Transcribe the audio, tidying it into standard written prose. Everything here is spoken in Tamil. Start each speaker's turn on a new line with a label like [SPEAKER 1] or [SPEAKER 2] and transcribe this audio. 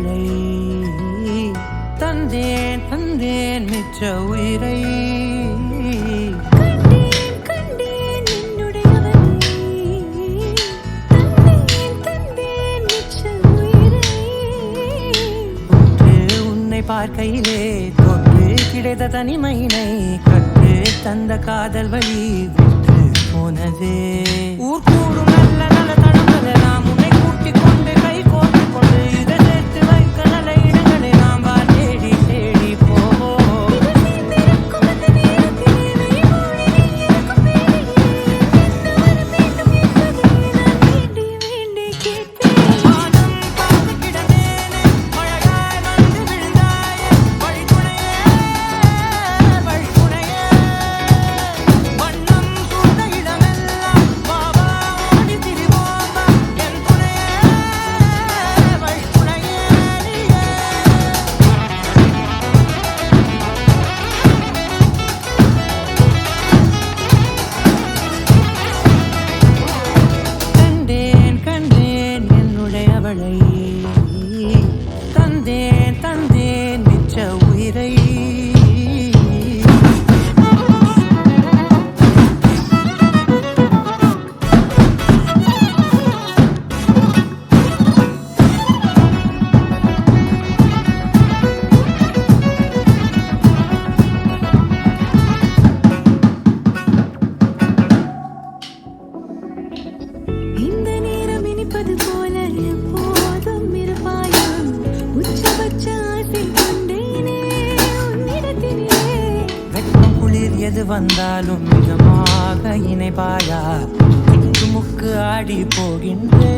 [SPEAKER 1] அவளை தந்தேன் தந்தேன் மிச்ச உயிரை பார்க்கையிலே தொட்டு கிடைத்த தனிமையினை கட்டு தந்த காதல் வழி விட்டு போனதே ஊர் கூடும் நல்ல நல்ல தடங்களை நாம் உன்னை கூட்டிக் கொண்டு கை கோர்த்து கொண்டு இதை சேர்த்து வைக்க நல்ல இடங்களை நாம் தேடி தேடி போவோம். தந்தேன் தந்தேன் மிச்ச உயிரை
[SPEAKER 2] இந்த நேரம் இனிப்பது போல
[SPEAKER 1] எது வந்தாலும் மிதமாக இணைப்பாயா முக்கு ஆடி போகின்றே